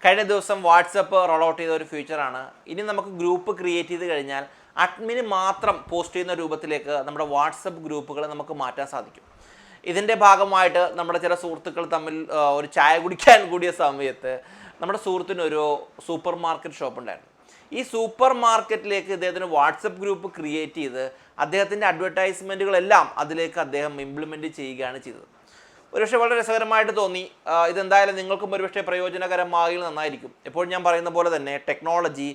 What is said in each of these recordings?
കഴിഞ്ഞ ദിവസം WhatsApp role out ചെയ്ത ഒരു ഫീച്ചറാണ്. ഇനി നമുക്ക് ഗ്രൂപ്പ് ക്രിയേറ്റ് ചെയ്ത് കഴിഞ്ഞാൽ അഡ്മിന് മാത്രം പോസ്റ്റ് ചെയ്യുന്ന രൂപത്തിലേക്ക് നമ്മുടെ വാട്സപ്പ് ഗ്രൂപ്പുകളെ നമുക്ക് മാറ്റാൻ സാധിക്കും. ഇതിൻ്റെ ഭാഗമായിട്ട് നമ്മുടെ ചില സുഹൃത്തുക്കൾ തമ്മിൽ ഒരു ചായ കുടിക്കാൻ കൂടിയ സമയത്ത് നമ്മുടെ സുഹൃത്തിനൊരു സൂപ്പർ മാർക്കറ്റ് ഷോപ്പ് ഉണ്ടായിരുന്നു. ഈ സൂപ്പർ മാർക്കറ്റിലേക്ക് ഇദ്ദേഹത്തിന് വാട്സപ്പ് ഗ്രൂപ്പ് ക്രിയേറ്റ് ചെയ്ത് അദ്ദേഹത്തിൻ്റെ അഡ്വർടൈസ്മെൻറ്റുകളെല്ലാം അതിലേക്ക് അദ്ദേഹം ഇംപ്ലിമെൻറ്റ് ചെയ്യുകയാണ് ചെയ്തത്. ഒരുപക്ഷെ വളരെ രസകരമായിട്ട് തോന്നി. ഇതെന്തായാലും നിങ്ങൾക്കും ഒരുപക്ഷെ പ്രയോജനകരമാകിൽ നന്നായിരിക്കും. എപ്പോഴും ഞാൻ പറയുന്ന പോലെ തന്നെ ടെക്നോളജി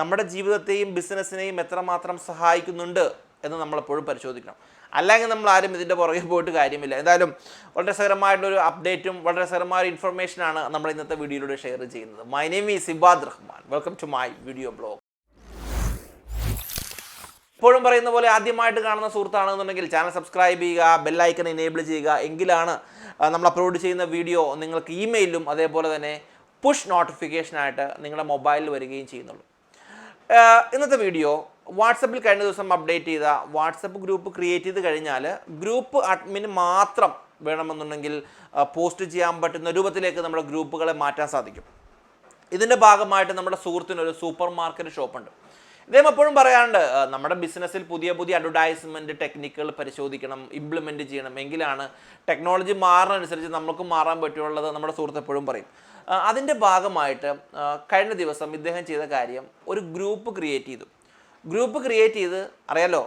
നമ്മുടെ ജീവിതത്തെയും ബിസിനസ്സിനെയും എത്രമാത്രം സഹായിക്കുന്നുണ്ട് എന്ന് നമ്മളെപ്പോഴും പരിശോധിക്കണം. അല്ലെങ്കിൽ നമ്മൾ ആരും ഇതിൻ്റെ പുറകെ പോയിട്ട് കാര്യമില്ല. എന്തായാലും വളരെ രസകരമായിട്ടുള്ളൊരു അപ്ഡേറ്റും വളരെ രസകരമായ ഇൻഫർമേഷനാണ് നമ്മൾ ഇന്നത്തെ വീഡിയോയിലൂടെ ഷെയർ ചെയ്യുന്നത്. My name is Ibad Rahman. Welcome to my video blog. എപ്പോഴും പറയുന്ന പോലെ ആദ്യമായിട്ട് കാണുന്ന സുഹൃത്താണെന്നുണ്ടെങ്കിൽ ചാനൽ സബ്സ്ക്രൈബ് ചെയ്യുക, ബെല്ലൈക്കൺ എനേബിൾ ചെയ്യുക. എങ്കിലാണ് നമ്മൾ അപ്ലോഡ് ചെയ്യുന്ന വീഡിയോ നിങ്ങൾക്ക് ഇമെയിലും അതേപോലെ തന്നെ പുഷ് നോട്ടിഫിക്കേഷനായിട്ട് നിങ്ങളുടെ മൊബൈലിൽ വരികയും ചെയ്യുന്നുള്ളൂ. ഇന്നത്തെ വീഡിയോ വാട്സപ്പിൽ കഴിഞ്ഞ ദിവസം അപ്ഡേറ്റ് ചെയ്ത വാട്സപ്പ് ഗ്രൂപ്പ് ക്രിയേറ്റ് ചെയ്ത് കഴിഞ്ഞാൽ ഗ്രൂപ്പ് അഡ്മിന് മാത്രം വേണമെന്നുണ്ടെങ്കിൽ പോസ്റ്റ് ചെയ്യാൻ പറ്റുന്ന രൂപത്തിലേക്ക് നമ്മുടെ ഗ്രൂപ്പുകളെ മാറ്റാൻ സാധിക്കും. ഇതിൻ്റെ ഭാഗമായിട്ട് നമ്മുടെ സുഹൃത്തിനൊരു സൂപ്പർ മാർക്കറ്റ് ഷോപ്പുണ്ട്. ഇദ്ദേഹം എപ്പോഴും പറയാറുണ്ട്, നമ്മുടെ ബിസിനസ്സിൽ പുതിയ പുതിയ അഡ്വർടൈസ്മെൻറ്റ് ടെക്നിക്കുകൾ പരിശോധിക്കണം, ഇംപ്ലിമെൻറ്റ് ചെയ്യണം, എങ്കിലാണ് ടെക്നോളജി മാറുന്നതനുസരിച്ച് നമുക്കും മാറാൻ പറ്റുള്ളത് നമ്മുടെ സുഹൃത്ത് എപ്പോഴും പറയും. അതിൻ്റെ ഭാഗമായിട്ട് കഴിഞ്ഞ ദിവസം ഇദ്ദേഹം ചെയ്ത കാര്യം ഒരു ഗ്രൂപ്പ് ക്രിയേറ്റ് ചെയ്തു. ഗ്രൂപ്പ് ക്രിയേറ്റ് ചെയ്ത് അറിയാലോ,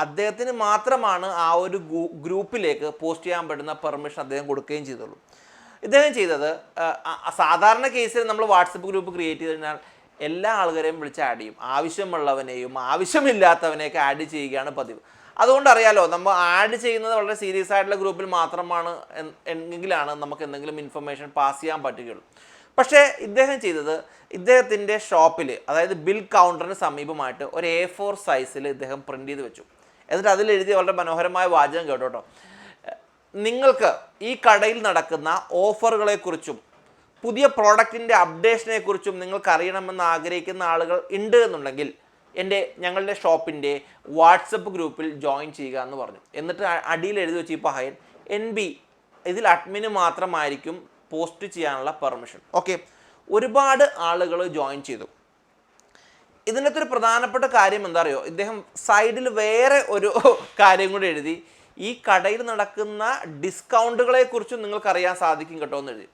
അദ്ദേഹത്തിന് മാത്രമാണ് ആ ഒരു ഗ്രൂപ്പിലേക്ക് പോസ്റ്റ് ചെയ്യാൻ പറ്റുന്ന പെർമിഷൻ അദ്ദേഹം കൊടുക്കുകയും ചെയ്തുള്ളൂ. ഇദ്ദേഹം ചെയ്തത്, സാധാരണ കേസിൽ നമ്മൾ വാട്സപ്പ് ഗ്രൂപ്പ് ക്രിയേറ്റ് ചെയ്ത് കഴിഞ്ഞാൽ എല്ലാ ആൾക്കാരെയും വിളിച്ച് ആഡ് ചെയ്യും. ആവശ്യമുള്ളവനെയും ആവശ്യമില്ലാത്തവനെയൊക്കെ ആഡ് ചെയ്യുകയാണ് പതിവ്. അതുകൊണ്ട് അറിയാലോ, നമ്മൾ ആഡ് ചെയ്യുന്നത് വളരെ സീരിയസ് ആയിട്ടുള്ള ഗ്രൂപ്പിൽ മാത്രമാണ് എങ്കിലാണ് നമുക്ക് എന്തെങ്കിലും ഇൻഫർമേഷൻ പാസ് ചെയ്യാൻ പറ്റുകയുള്ളൂ. പക്ഷേ ഇദ്ദേഹം ചെയ്തത്, ഇദ്ദേഹത്തിൻ്റെ ഷോപ്പിൽ, അതായത് ബിൽ കൗണ്ടറിന് സമീപമായിട്ട് ഒരു A4 സൈസിൽ ഇദ്ദേഹം പ്രിൻ്റ് ചെയ്ത് വെച്ചു. എന്നിട്ട് അതിലെഴുതിയ വളരെ മനോഹരമായ വാചകം കേട്ടോ. നിങ്ങൾക്ക് ഈ കടയിൽ നടക്കുന്ന ഓഫറുകളെക്കുറിച്ചും പുതിയ പ്രോഡക്റ്റിൻ്റെ അപ്ഡേഷനെ കുറിച്ചും നിങ്ങൾക്ക് അറിയണമെന്ന് ആഗ്രഹിക്കുന്ന ആളുകൾ ഉണ്ട് എന്നുണ്ടെങ്കിൽ ഞങ്ങളുടെ ഷോപ്പിൻ്റെ വാട്സപ്പ് ഗ്രൂപ്പിൽ ജോയിൻ ചെയ്യുക എന്ന് പറഞ്ഞു. എന്നിട്ട് അടിയിൽ എഴുതി വെച്ച് ഈ പഹയൻ NB, ഇതിൽ അഡ്മിന് മാത്രമായിരിക്കും പോസ്റ്റ് ചെയ്യാനുള്ള പെർമിഷൻ. ഓക്കെ, ഒരുപാട് ആളുകൾ ജോയിൻ ചെയ്തു. ഇതിനകത്തൊരു പ്രധാനപ്പെട്ട കാര്യം എന്താ അറിയോ, ഇദ്ദേഹം സൈഡിൽ വേറെ ഒരു കാര്യം കൂടി എഴുതി, ഈ കടയിൽ നടക്കുന്ന ഡിസ്കൗണ്ടുകളെ കുറിച്ചും നിങ്ങൾക്ക് അറിയാൻ സാധിക്കും കേട്ടോ എന്ന് എഴുതി.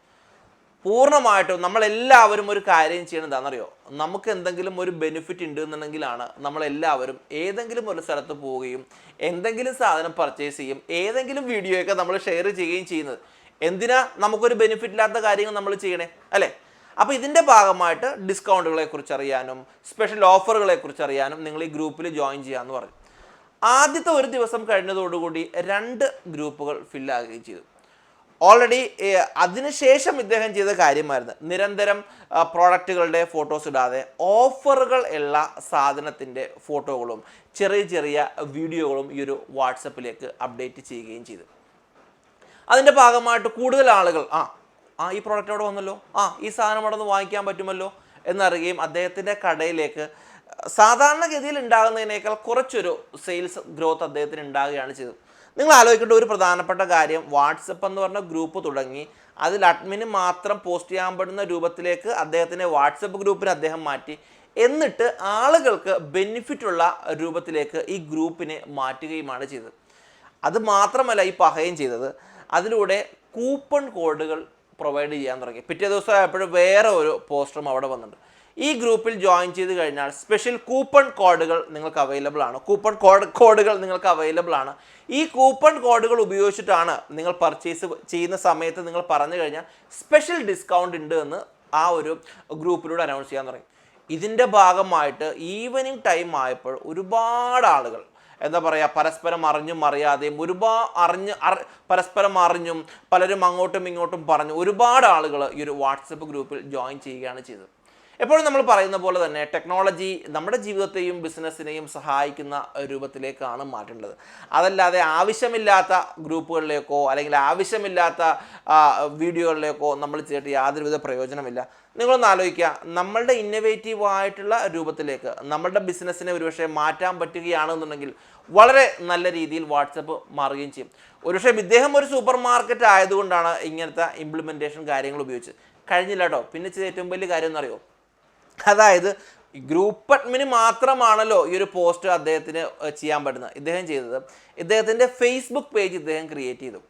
പൂർണ്ണമായിട്ടും നമ്മളെല്ലാവരും ഒരു കാര്യം ചെയ്യണം, എന്താണെന്നറിയോ, നമുക്ക് എന്തെങ്കിലും ഒരു ബെനിഫിറ്റ് ഉണ്ട് എന്നുണ്ടെങ്കിലാണ് നമ്മളെല്ലാവരും ഏതെങ്കിലും ഒരു സ്ഥലത്ത് പോവുകയും എന്തെങ്കിലും സാധനം പർച്ചേസ് ചെയ്യും, ഏതെങ്കിലും വീഡിയോയൊക്കെ നമ്മൾ ഷെയർ ചെയ്യുകയും ചെയ്യുന്നത്. എന്തിനാ നമുക്കൊരു ബെനിഫിറ്റ് ഇല്ലാത്ത കാര്യങ്ങൾ നമ്മൾ ചെയ്യണേ, അല്ലേ? അപ്പോൾ ഇതിൻ്റെ ഭാഗമായിട്ട് ഡിസ്കൗണ്ടുകളെ കുറിച്ച് അറിയാനും സ്പെഷ്യൽ ഓഫറുകളെ കുറിച്ച് അറിയാനും നിങ്ങൾ ഈ ഗ്രൂപ്പിൽ ജോയിൻ ചെയ്യാമെന്ന് പറഞ്ഞു. ആദ്യത്തെ ഒരു ദിവസം കഴിഞ്ഞതോടുകൂടി 2 ഗ്രൂപ്പുകൾ ഫില്ലാകുകയും ചെയ്തു. ഓൾറെഡി അതിനുശേഷം ഇദ്ദേഹം ചെയ്ത കാര്യമായിരുന്നു, നിരന്തരം പ്രോഡക്റ്റുകളുടെ ഫോട്ടോസ് ഇടാതെ ഓഫറുകൾ ഉള്ള സാധനത്തിൻ്റെ ഫോട്ടോകളും ചെറിയ ചെറിയ വീഡിയോകളും ഈ ഒരു വാട്സപ്പിലേക്ക് അപ്ഡേറ്റ് ചെയ്യുകയും ചെയ്തു. അതിൻ്റെ ഭാഗമായിട്ട് കൂടുതൽ ആളുകൾ ഈ പ്രോഡക്റ്റ് അവിടെ വന്നല്ലോ, ഈ സാധനം അവിടെ നിന്ന് വാങ്ങിക്കാൻ പറ്റുമല്ലോ എന്നറിയുകയും അദ്ദേഹത്തിൻ്റെ കടയിലേക്ക് സാധാരണഗതിയിൽ ഉണ്ടാകുന്നതിനേക്കാൾ കുറച്ചൊരു സെയിൽസ് ഗ്രോത്ത് അദ്ദേഹത്തിന് ഉണ്ടാകുകയാണ് ചെയ്തത്. നിങ്ങൾ ആലോചിക്കേണ്ട ഒരു പ്രധാനപ്പെട്ട കാര്യം, വാട്സപ്പ് എന്ന് പറഞ്ഞ ഗ്രൂപ്പ് തുടങ്ങി അതിൽ അഡ്മിന് മാത്രം പോസ്റ്റ് ചെയ്യാൻ പറ്റുന്ന രൂപത്തിലേക്ക് അദ്ദേഹത്തിൻ്റെ വാട്സപ്പ് ഗ്രൂപ്പിനെ അദ്ദേഹം മാറ്റി. എന്നിട്ട് ആളുകൾക്ക് ബെനിഫിറ്റുള്ള രൂപത്തിലേക്ക് ഈ ഗ്രൂപ്പിനെ മാറ്റുകയുമാണ് ചെയ്തത്. അത് മാത്രമല്ല ഈ പഹയം ചെയ്തത്, അതിലൂടെ കൂപ്പൺ കോഡുകൾ പ്രൊവൈഡ് ചെയ്യാൻ തുടങ്ങി. പിറ്റേ ദിവസം ആയപ്പോഴും വേറെ ഒരു പോസ്റ്ററും അവിടെ വന്നിട്ടുണ്ട്. ഈ ഗ്രൂപ്പിൽ ജോയിൻ ചെയ്ത് കഴിഞ്ഞാൽ സ്പെഷ്യൽ കൂപ്പൺ കോഡുകൾ നിങ്ങൾക്ക് അവൈലബിൾ ആണ്. കോഡുകൾ നിങ്ങൾക്ക് അവൈലബിൾ ആണ്. ഈ കൂപ്പൺ കോഡുകൾ ഉപയോഗിച്ചിട്ടാണ് നിങ്ങൾ പർച്ചേസ് ചെയ്യുന്ന സമയത്ത് നിങ്ങൾ പറഞ്ഞു കഴിഞ്ഞാൽ സ്പെഷ്യൽ ഡിസ്കൗണ്ട് ഉണ്ട് എന്ന് ആ ഒരു ഗ്രൂപ്പിലൂടെ അനൗൺസ് ചെയ്യാൻ തുടങ്ങി. ഇതിൻ്റെ ഭാഗമായിട്ട് ഈവനിങ് ടൈം ആയപ്പോൾ ഒരുപാട് ആളുകൾ എന്താ പറയുക, പരസ്പരം അറിഞ്ഞും അറിയാതെയും പരസ്പരം അറിഞ്ഞും പലരും അങ്ങോട്ടും ഇങ്ങോട്ടും പറഞ്ഞു ഒരുപാട് ആളുകൾ ഈ ഒരു വാട്സപ്പ് ഗ്രൂപ്പിൽ ജോയിൻ ചെയ്യുകയാണ് ചെയ്തത്. എപ്പോഴും നമ്മൾ പറയുന്ന പോലെ തന്നെ ടെക്നോളജി നമ്മുടെ ജീവിതത്തെയും ബിസിനസ്സിനെയും സഹായിക്കുന്ന രൂപത്തിലേക്കാണ് മാറ്റേണ്ടത്. അതല്ലാതെ ആവശ്യമില്ലാത്ത ഗ്രൂപ്പുകളിലേക്കോ അല്ലെങ്കിൽ ആവശ്യമില്ലാത്ത വീഡിയോകളിലേക്കോ നമ്മൾ ചെയ്തിട്ട് യാതൊരുവിധ പ്രയോജനമില്ല. നിങ്ങളൊന്ന് ആലോചിക്കുക, നമ്മളുടെ ഇന്നോവേറ്റീവായിട്ടുള്ള രൂപത്തിലേക്ക് നമ്മളുടെ ബിസിനസ്സിനെ ഒരുപക്ഷെ മാറ്റാൻ പറ്റുകയാണെന്നുണ്ടെങ്കിൽ വളരെ നല്ല രീതിയിൽ വാട്സപ്പ് മാറുകയും ചെയ്യും. ഒരുപക്ഷെ ഇദ്ദേഹം ഒരു സൂപ്പർ മാർക്കറ്റ് ആയതുകൊണ്ടാണ് ഇങ്ങനത്തെ ഇംപ്ലിമെൻറ്റേഷൻ കാര്യങ്ങൾ ഉപയോഗിച്ചത്. കഴിഞ്ഞില്ല കേട്ടോ. പിന്നെ ചെയ്ത ഏറ്റവും വലിയ കാര്യം എന്നറിയോ, അതായത് ഗ്രൂപ്പ് അഡ്മിന് മാത്രമാണല്ലോ ഈ ഒരു പോസ്റ്റ് അദ്ദേഹത്തിന് ചെയ്യാൻ പറ്റുന്നത്. ഇദ്ദേഹം ചെയ്തത് ഇദ്ദേഹത്തിൻ്റെ ഫേസ്ബുക്ക് പേജ് ഇദ്ദേഹം ക്രിയേറ്റ് ചെയ്തു.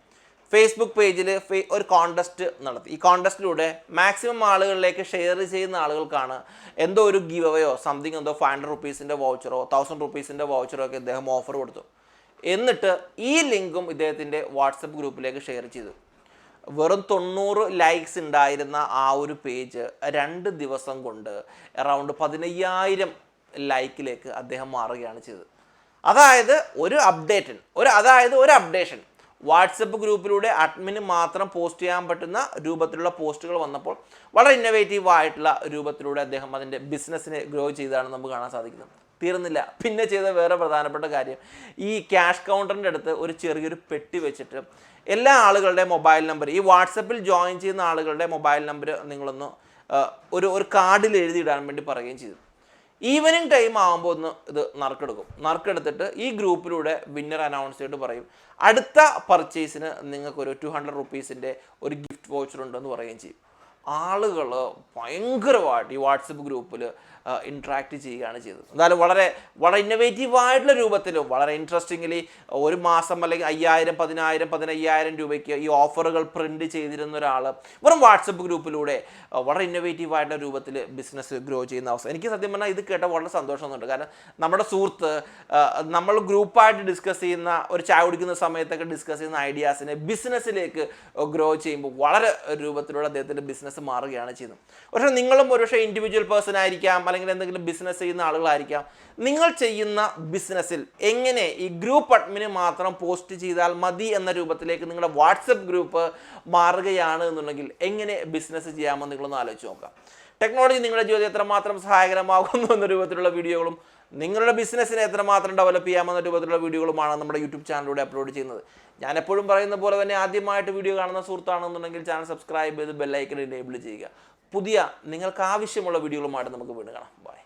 ഫേസ്ബുക്ക് പേജിൽ ഒരു കോൺടെസ്റ്റ് നടത്തി. ഈ കോൺടെസ്റ്റിലൂടെ മാക്സിമം ആളുകളിലേക്ക് ഷെയർ ചെയ്യുന്ന ആളുകൾക്കാണ് എന്തോ ഒരു ഗീവ് അവേയോ സംതിങ്, എന്തോ 500 റുപ്പീസിൻ്റെ വൗച്ചറോ 1000 റുപ്പീസിൻ്റെ വൗച്ചറോ ഒക്കെ ഇദ്ദേഹം ഓഫർ കൊടുത്തു. എന്നിട്ട് ഈ ലിങ്കും ഇദ്ദേഹത്തിൻ്റെ വാട്സപ്പ് ഗ്രൂപ്പിലേക്ക് ഷെയർ ചെയ്തു. വെറും 90 ലൈക്സ് ഉണ്ടായിരുന്ന ആ ഒരു പേജ് 2 ദിവസം കൊണ്ട് അറൗണ്ട് 15,000 ലൈക്കിലേക്ക് അദ്ദേഹം മാറുകയാണ് ചെയ്തത്. അതായത് ഒരു അപ്ഡേഷൻ വാട്സപ്പ് ഗ്രൂപ്പിലൂടെ അഡ്മിന് മാത്രം പോസ്റ്റ് ചെയ്യാൻ പറ്റുന്ന രൂപത്തിലുള്ള പോസ്റ്റുകൾ വന്നപ്പോൾ വളരെ ഇന്നോവേറ്റീവ് ആയിട്ടുള്ള രൂപത്തിലൂടെ അദ്ദേഹം അതിൻ്റെ ബിസിനസ്സിനെ ഗ്രോ ചെയ്താണ് നമുക്ക് കാണാൻ സാധിക്കുന്നത്. തീർന്നില്ല, പിന്നെ ചെയ്ത വേറെ പ്രധാനപ്പെട്ട കാര്യം, ഈ ക്യാഷ് കൗണ്ടറിൻ്റെ അടുത്ത് ഒരു ചെറിയൊരു പെട്ടി വെച്ചിട്ട് എല്ലാ ആളുകളുടെ മൊബൈൽ നമ്പർ, ഈ വാട്സപ്പിൽ ജോയിൻ ചെയ്യുന്ന ആളുകളുടെ മൊബൈൽ നമ്പർ നിങ്ങളൊന്ന് ഒരു കാർഡിൽ എഴുതിയിടാൻ വേണ്ടി പറയുകയും ചെയ്തു. ഈവനിങ് ടൈം ആകുമ്പോൾ ഒന്ന് ഇത് നറുക്കെടുത്തിട്ട് ഈ ഗ്രൂപ്പിലൂടെ വിന്നർ അനൗൺസ് ചെയ്തിട്ട് പറയും, അടുത്ത പർച്ചേസിന് നിങ്ങൾക്കൊരു 200 റുപ്പീസിൻ്റെ ഒരു ഗിഫ്റ്റ് വൗച്ചർ ഉണ്ടെന്ന് പറയുകയും ചെയ്യും. ആളുകൾ ഭയങ്കരമായിട്ട് ഈ വാട്സപ്പ് ഗ്രൂപ്പിൽ ഇൻട്രാക്ട് ചെയ്യുകയാണ് ചെയ്തത്. എന്തായാലും വളരെ ഇന്നോവേറ്റീവ് ആയിട്ടുള്ള രൂപത്തിൽ വളരെ ഇൻട്രസ്റ്റിംഗ്ലി ഒരു മാസം അല്ലെങ്കിൽ 5,000, 10,000, 15,000 രൂപയ്ക്ക് ഈ ഓഫറുകൾ പ്രിന്റ് ചെയ്തിരുന്ന ഒരാൾ വെറും വാട്സപ്പ് ഗ്രൂപ്പിലൂടെ വളരെ ഇന്നോവേറ്റീവ് ആയിട്ടുള്ള രൂപത്തിൽ ബിസിനസ് ഗ്രോ ചെയ്യുന്ന അവസ്ഥ. എനിക്ക് സത്യം പറഞ്ഞാൽ ഇത് കേട്ടാൽ വളരെ സന്തോഷമൊന്നുണ്ട്. കാരണം നമ്മുടെ സുഹൃത്ത് നമ്മൾ ഗ്രൂപ്പായിട്ട് ഡിസ്കസ് ചെയ്യുന്ന, ഒരു ചായ കുടിക്കുന്ന സമയത്തൊക്കെ ഡിസ്കസ് ചെയ്യുന്ന ഐഡിയാസിനെ ബിസിനസ്സിലേക്ക് ഗ്രോ ചെയ്യുമ്പോൾ വളരെ രൂപത്തിലൂടെ അദ്ദേഹത്തിൻ്റെ ബിസിനസ് മാറുകയാണ് ചെയ്യുന്നത്. പക്ഷേ നിങ്ങളും ഒരുപക്ഷെ ഇൻഡിവിജ്വൽ പേഴ്സൺ ആയിരിക്കാം, അല്ലെങ്കിൽ എന്തെങ്കിലും ബിസിനസ് ചെയ്യുന്ന ആളുകളായിരിക്കാം. നിങ്ങൾ ചെയ്യുന്ന ബിസിനസ്സിൽ എങ്ങനെ ഈ ഗ്രൂപ്പ് അഡ്മിന് മാത്രം പോസ്റ്റ് ചെയ്താൽ മതി എന്ന രൂപത്തിലേക്ക് നിങ്ങളുടെ വാട്സപ്പ് ഗ്രൂപ്പ് മാറുകയാണ് എന്നുണ്ടെങ്കിൽ എങ്ങനെ ബിസിനസ് ചെയ്യാമെന്ന് നിങ്ങളൊന്ന് ആലോചിച്ച് നോക്കാം. ടെക്നോളജി നിങ്ങളുടെ ജീവിതത്തിൽ എത്രമാത്രം സഹായകരമാകുന്നു എന്ന രൂപത്തിലുള്ള വീഡിയോകളും നിങ്ങളുടെ ബിസിനസ്സിനെ എത്രമാത്രം ഡെവലപ്പ് ചെയ്യാമെന്ന രൂപത്തിലുള്ള വീഡിയോകളുമാണ് നമ്മുടെ യൂട്യൂബ് ചാനലിലൂടെ അപ്ലോഡ് ചെയ്യുന്നത്. ഞാൻ എപ്പോഴും പറയുന്ന പോലെ തന്നെ ആദ്യമായിട്ട് വീഡിയോ കാണുന്ന സുഹൃത്താണെന്നുണ്ടെങ്കിൽ ചാനൽ സബ്സ്ക്രൈബ് ചെയ്ത് ബെല്ലൈക്കൺ എനേബിൾ ചെയ്യുക. പുതിയ നിങ്ങൾക്ക് ആവശ്യമുള്ള വീഡിയോകളുമായിട്ട് നമുക്ക് വീണ്ടും കാണാം.